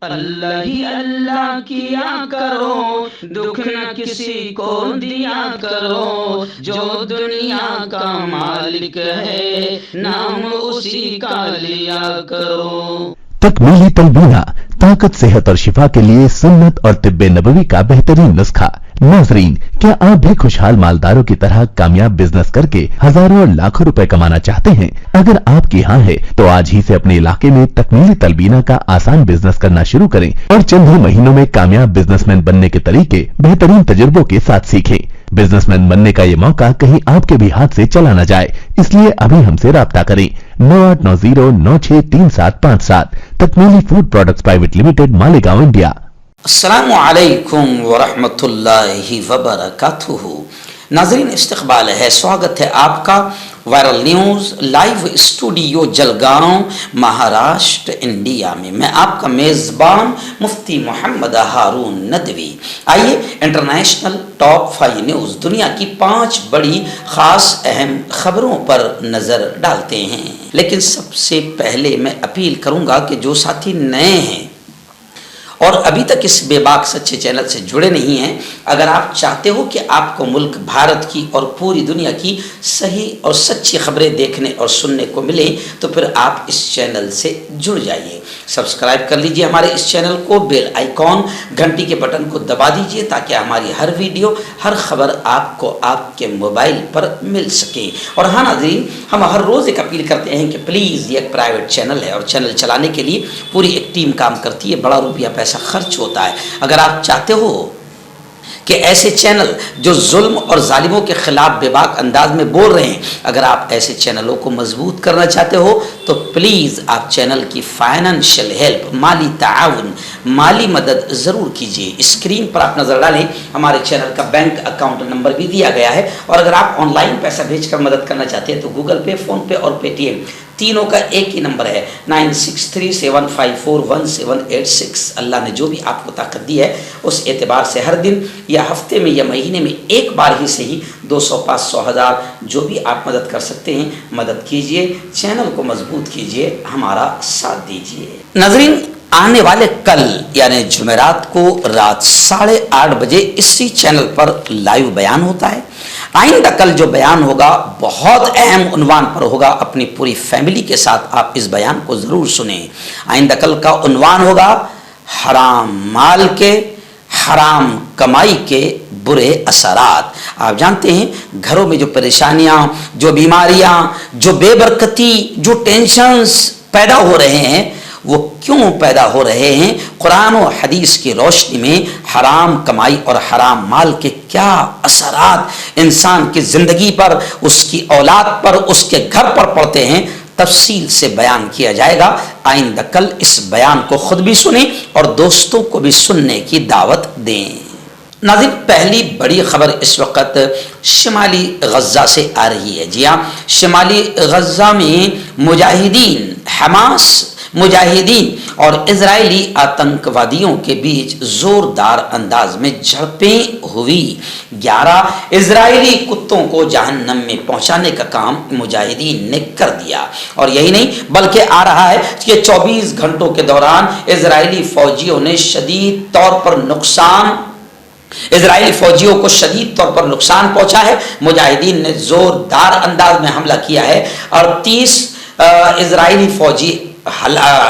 اللہ ہی اللہ کیا کرو، دکھ نہ کسی کو دیا کرو، جو دنیا کا مالک ہے نام اسی کا لیا کرو۔ تکمیلی تلبینہ، طاقت، صحت اور شفا کے لیے سنت اور طب نبوی کا بہترین نسخہ۔ ناظرین، کیا آپ بھی خوشحال مالداروں کی طرح کامیاب بزنس کر کے ہزاروں اور لاکھوں روپے کمانا چاہتے ہیں؟ اگر آپ کی ہاں ہے تو آج ہی سے اپنے علاقے میں تکمیلی تلبینہ کا آسان بزنس کرنا شروع کریں اور چند ہی مہینوں میں کامیاب بزنس مین بننے کے طریقے بہترین تجربوں کے ساتھ سیکھیں۔ بزنس مین بننے کا یہ موقع کہیں آپ کے بھی ہاتھ سے چلا نہ جائے، اس لیے ابھی ہم سے رابطہ کریں۔ 9890963757 Takmeeli Food Products Private Limited, Malegaon, India. السلام علیکم ورحمۃ اللہ وبرکاتہ۔ ناظرین، استقبال ہے، سواگت ہے آپ کا viral news live studio Jalgaon, Maharashtra, India میں۔ میں آپ کا میزبان مفتی محمد ہارون ندوی۔ آئیے انٹرنیشنل ٹاپ 5 نیوز، دنیا کی 5 بڑی خاص اہم خبروں پر نظر ڈالتے ہیں۔ لیکن سب سے پہلے میں اپیل کروں گا کہ جو ساتھی نئے ہیں اور ابھی تک اس بے باک سچے چینل سے جڑے نہیں ہیں، اگر آپ چاہتے ہو کہ آپ کو ملک بھارت کی اور پوری دنیا کی صحیح اور سچی خبریں دیکھنے اور سننے کو ملیں تو پھر آپ اس چینل سے جڑ جائیے۔ سبسکرائب کر لیجئے ہمارے اس چینل کو، بیل آئیکن گھنٹی کے بٹن کو دبا دیجئے تاکہ ہماری ہر ویڈیو، ہر خبر آپ کو آپ کے موبائل پر مل سکے۔ اور ہاں ناظرین، ہم ہر روز ایک اپیل کرتے ہیں کہ پلیز، یہ ایک پرائیویٹ چینل ہے اور چینل چلانے کے لیے پوری ایک ٹیم کام کرتی ہے، بڑا روپیہ پیسہ خرچ ہوتا ہے۔ اگر آپ چاہتے ہو کہ ایسے چینل جو ظلم اور ظالموں کے خلاف بے باک انداز میں بول رہے ہیں، اگر آپ ایسے چینلوں کو مضبوط کرنا چاہتے ہو تو پلیز آپ چینل کی فائنینشیل ہیلپ، مالی تعاون، مالی مدد ضرور کیجیے۔ اسکرین پر آپ نظر ڈالیں، ہمارے چینل کا بینک اکاؤنٹ نمبر بھی دیا گیا ہے، اور اگر آپ آن لائن پیسہ بھیج کر مدد کرنا چاہتے ہیں تو گوگل پے، فون پے اور پے ٹی ایم تینوں کا ایک ہی نمبر ہے، 9637541786۔ اللہ نے جو بھی آپ کو طاقت دی ہے اس اعتبار سے ہر دن یا ہفتے میں یا مہینے میں ایک بار ہی سے ہی 200، 500، 1000 جو بھی آپ مدد کر سکتے ہیں مدد کیجئے، چینل کو مضبوط کیجئے، ہمارا ساتھ دیجئے۔ ناظرین، آنے والے کل یعنی جمعرات کو رات 8:30 بجے اسی چینل پر لائیو بیان ہوتا ہے۔ آئندہ کل جو بیان ہوگا بہت اہم عنوان پر ہوگا، اپنی پوری فیملی کے ساتھ آپ اس بیان کو ضرور سنیں۔ آئندہ کل کا عنوان ہوگا حرام مال کے، حرام کمائی کے برے اثرات۔ آپ جانتے ہیں گھروں میں جو پریشانیاں، جو بیماریاں، جو بے برکتی، جو ٹینشنز پیدا ہو رہے ہیں، وہ کیوں پیدا ہو رہے ہیں؟ قرآن و حدیث کی روشنی میں حرام کمائی اور حرام مال کے کیا اثرات انسان کی زندگی پر، اس کی اولاد پر، اس کے گھر پر پڑتے ہیں، تفصیل سے بیان کیا جائے گا۔ آئندہ کل اس بیان کو خود بھی سنیں اور دوستوں کو بھی سننے کی دعوت دیں۔ ناظرین، پہلی بڑی خبر اس وقت شمالی غزہ سے آ رہی ہے۔ جی ہاں، شمالی غزہ میں مجاہدین، حماس مجاہدین اور اسرائیلی آتنکوادیوں کے بیچ زوردار انداز میں جھڑپیں ہوئی۔ 11 اسرائیلی کتوں کو جہنم میں پہنچانے کا کام مجاہدین نے کر دیا، اور یہی نہیں بلکہ آ رہا ہے کہ 24 گھنٹوں کے دوران اسرائیلی فوجیوں نے اسرائیلی فوجیوں کو شدید طور پر نقصان پہنچا ہے۔ مجاہدین نے زوردار انداز میں حملہ کیا ہے اور 30 اسرائیلی فوجی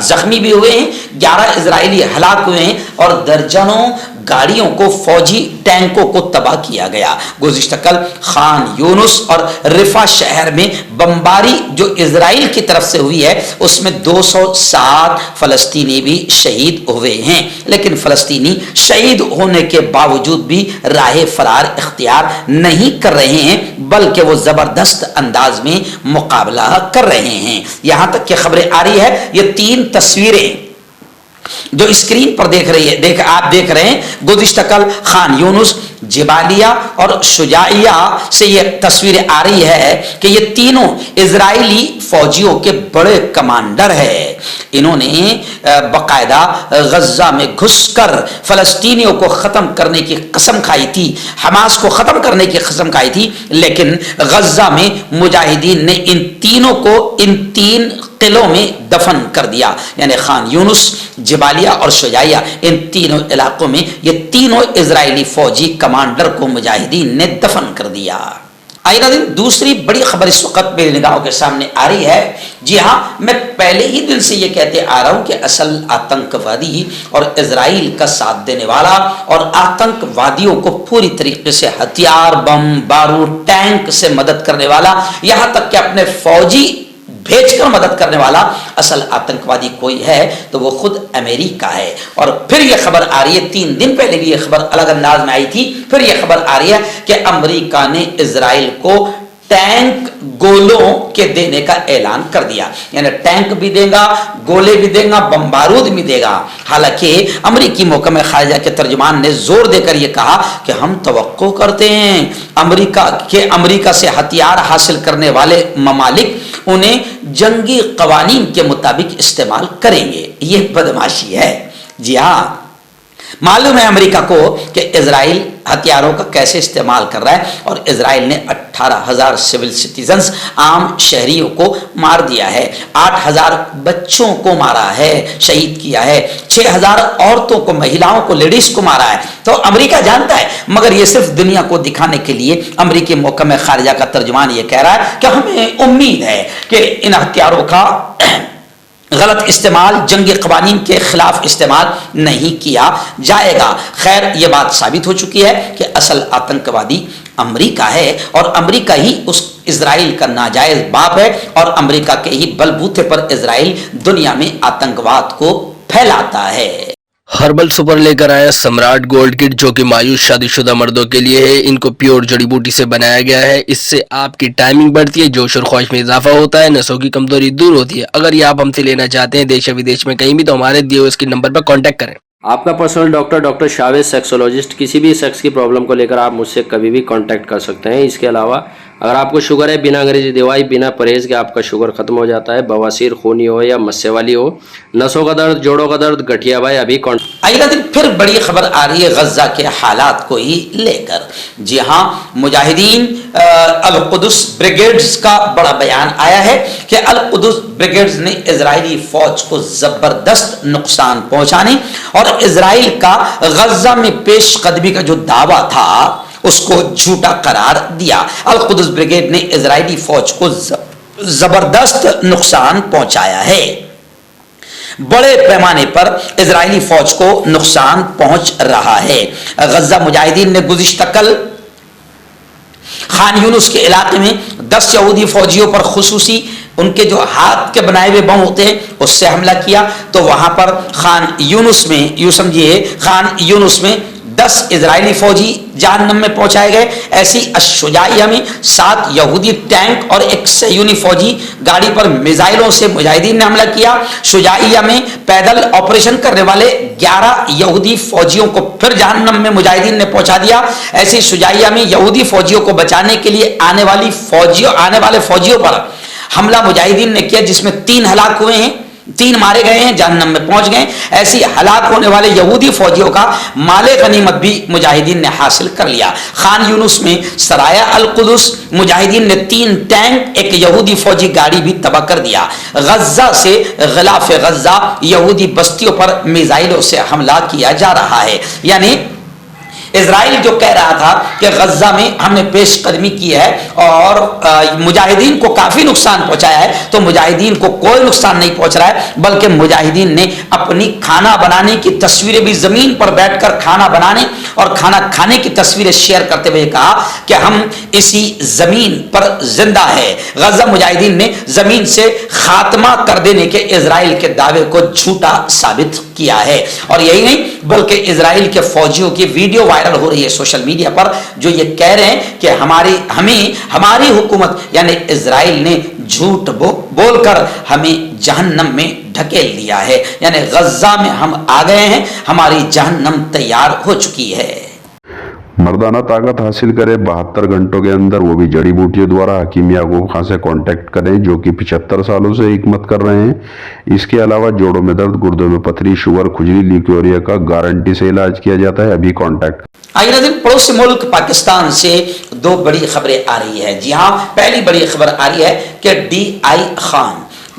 زخمی بھی ہوئے ہیں، 11 اسرائیلی ہلاک ہوئے ہیں اور درجنوں گاڑیوں کو، فوجی ٹینکوں کو تباہ کیا گیا۔ گزشتہ کل خان یونس اور رفح شہر میں بمباری جو اسرائیل کی طرف سے ہوئی ہے اس میں 207 فلسطینی بھی شہید ہوئے ہیں، لیکن فلسطینی شہید ہونے کے باوجود بھی راہ فرار اختیار نہیں کر رہے ہیں، بلکہ وہ زبردست انداز میں مقابلہ کر رہے ہیں۔ یہاں تک کہ خبریں آ رہی ہے، یہ 3 تصویریں جو اسکرین پر آپ دیکھ رہے ہیں، گزشتہ کل خان یونس، جبالیہ اور شجاعیہ سے یہ تصویریں آ رہی ہے کہ یہ تینوں اسرائیلی فوجیوں کے بڑے کمانڈر ہیں۔ انہوں نے باقاعدہ غزہ میں گھس کر فلسطینیوں کو ختم کرنے کی قسم کھائی تھی، حماس کو ختم کرنے کی قسم کھائی تھی، لیکن غزہ میں مجاہدین نے ان تین قلعوں میں دفن کر دیا. یعنی خان یونس، جبالیہ اور شجاعیہ، ان تینوں علاقوں میں یہ تینوں اسرائیلی فوجی کمانڈر کو مجاہدین نے دفن کر دیا. آئینہ دن دوسری بڑی خبر اس وقت میری نگاہوں کے سامنے آ رہی ہے. جی ہاں، میں پہلے ہی دن سے یہ کہتے آ رہا ہوں کہ اصل آتنکوادی اور اسرائیل کا ساتھ دینے والا اور آتنکوادیوں کو پوری طریقے سے ہتھیار، بم، بارود، ٹینک سے مدد کرنے والا، یہاں تک کہ اپنے فوجی بھیج کر مدد کرنے والا اصل آتنکوادی کوئی ہے تو وہ خود امریکہ ہے. اور پھر یہ خبر آ رہی ہے، 3 دن پہلے بھی یہ خبر الگ انداز میں آئی تھی، پھر یہ خبر آ رہی ہے کہ امریکہ نے اسرائیل کو ٹینک گولوں کے دینے کا اعلان کر دیا. یعنی ٹینک بھی دے گا، گولے بھی دے گا، بم بارود بھی دے گا. حالانکہ امریکی محکمہ خارجہ کے ترجمان نے زور دے کر یہ کہا کہ ہم توقع کرتے ہیں امریکہ سے ہتھیار حاصل کرنے والے ممالک انہیں جنگی قوانین کے مطابق استعمال کریں گے. یہ بدماشی ہے. جی ہاں، معلوم ہے امریکہ کو کہ اسرائیل ہتھیاروں کا کیسے استعمال کر رہا ہے، اور اسرائیل نے 18,000 سول سٹیزنز، عام شہریوں کو مار دیا ہے، 8,000 بچوں کو مارا ہے، شہید کیا ہے، 6,000 عورتوں کو، مہیلاؤں کو، لیڈیز کو مارا ہے. تو امریکہ جانتا ہے، مگر یہ صرف دنیا کو دکھانے کے لیے امریکی محکمہ خارجہ کا ترجمان یہ کہہ رہا ہے کہ ہمیں امید ہے کہ ان ہتھیاروں کا غلط استعمال، جنگی قوانین کے خلاف استعمال نہیں کیا جائے گا. خیر، یہ بات ثابت ہو چکی ہے کہ اصل آتنکوادی امریکہ ہے، اور امریکہ ہی اس اسرائیل کا ناجائز باپ ہے، اور امریکہ کے ہی بلبوتے پر اسرائیل دنیا میں آتنکواد کو پھیلاتا ہے. ہربل سپر لے کر آیا سمراٹ گولڈ کٹ، جو کہ مایوس شادی شدہ مردوں کے لیے ہے. ان کو پیور جڑی بوٹی سے بنایا گیا ہے. اس سے آپ کی ٹائمنگ بڑھتی ہے، جوش اور خواہش میں اضافہ ہوتا ہے، نسوں کی کمزوری دور ہوتی ہے. اگر یہ آپ ہم سے لینا چاہتے ہیں دیش و ودیش میں کہیں بھی، تو ہمارے دیے ہوئے اس کے نمبر پر کانٹیکٹ کریں. آپ کا پرسنل ڈاکٹر شاویز سیکسولوجسٹ. کسی بھی سیکس کی پرابلم کو لے کر آپ مجھ سے کبھی بھی کانٹیکٹ کر سکتے ہیں. اس کے علاوہ اگر آپ کو شوگر ہے، بنا انگریزی دوائی، بنا پرہیز کے آپ کا شوگر ختم ہو جاتا ہے، بواسیر، خونی ہو یا مسے والی ہو، نسوں کا درد، جوڑوں کا درد، گٹھیا بھائی، ابھی آئندہ دن پھر بڑی خبر آ رہی ہے غزہ کے حالات کو ہی لے کر. جی ہاں، مجاہدین القدس بریگیڈز کا بڑا بیان آیا ہے کہ القدس بریگیڈز نے اسرائیلی فوج کو زبردست نقصان پہنچانے اور اسرائیل کا غزہ میں پیش قدمی کا جو دعویٰ تھا اس کو جھوٹا قرار دیا. القدس بریگیڈ نے اسرائیلی فوج کو زبردست نقصان پہنچایا ہے. بڑے پیمانے پر اسرائیلی فوج کو نقصان پہنچ رہا ہے. غزہ مجاہدین نے گزشتہ کل خان یونس کے علاقے میں 10 یہودی فوجیوں پر خصوصی ان کے جو ہاتھ کے بنائے ہوئے بم ہوتے ہیں اس سے حملہ کیا. تو وہاں پر خان یونس میں، یوں سمجھیے، خان یونس میں 10 اسرائیلی فوجی جہنم میں پہنچائے گئے. ایسی الشجاعیہ میں 7 یہودی ٹینک اور 1 صہیونی فوجی گاڑی پر میزائلوں سے مجاہدین نے حملہ کیا. شجاعیہ میں پیدل آپریشن کرنے والے 11 یہودی فوجیوں کو پھر جہنم میں مجاہدین نے پہنچا دیا. ایسی شجاعیہ میں یہودی فوجیوں کو بچانے کے لیے آنے والے فوجیوں پر حملہ مجاہدین نے کیا، جس میں 3 ہلاک ہوئے ہیں، 3 مارے گئے ہیں، جہنم میں پہنچ گئے. ایسی ہلاک ہونے والے یہودی فوجیوں کا مال غنیمت بھی مجاہدین نے حاصل کر لیا. خان یونس میں سرایا القدس مجاہدین نے 3 ٹینک، 1 یہودی فوجی گاڑی بھی تباہ کر دیا. غزہ سے غلاف غزہ یہودی بستیوں پر میزائلوں سے حملہ کیا جا رہا ہے. یعنی اسرائیل جو کہہ رہا تھا کہ غزہ میں ہم نے پیش قدمی کی ہے اور مجاہدین کو کافی نقصان پہنچایا ہے، تو مجاہدین کو کوئی نقصان نہیں پہنچ رہا ہے، بلکہ مجاہدین نے اپنی کھانا بنانے کی تصویریں بھی زمین پر بیٹھ کر کھانا بنانے اور کھانا کھانے کی تصویریں شیئر کرتے ہوئے کہا کہ ہم اسی زمین پر زندہ ہے. غزہ مجاہدین نے زمین سے خاتمہ کر دینے کے اسرائیل کے دعوے کو جھوٹا ثابت کیا ہے. اور یہی نہیں بلکہ اسرائیل کے فوجیوں کی ویڈیو وائرل ہو رہی ہے سوشل میڈیا پر، جو یہ کہہ رہے ہیں کہ ہماری حکومت یعنی اسرائیل نے جھوٹ بول کر ہمیں جہنم میں ڈھکیل دیا ہے. یعنی غزہ میں ہم آ گئے ہیں، ہماری جہنم تیار ہو چکی ہے. مردانہ طاقت حاصل کرے 72 گھنٹوں کے اندر، وہ بھی جڑی بوٹیوں دوارا. حکیم یعقوب خان سے کانٹیکٹ کریں جو کہ 75 سالوں سے حکمت کر رہے ہیں. اس کے علاوہ جوڑوں میں درد، گردوں میں پتھری، شوگر، کھجلی، لیکوریا کا گارنٹی سے علاج کیا جاتا ہے. ابھی کانٹیکٹ. آئندہ دن پڑوسی ملک پاکستان سے 2 بڑی خبریں آ رہی ہے. جی ہاں، پہلی بڑی خبر آ رہی ہے کہ ڈی آئی خان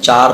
4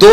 2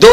2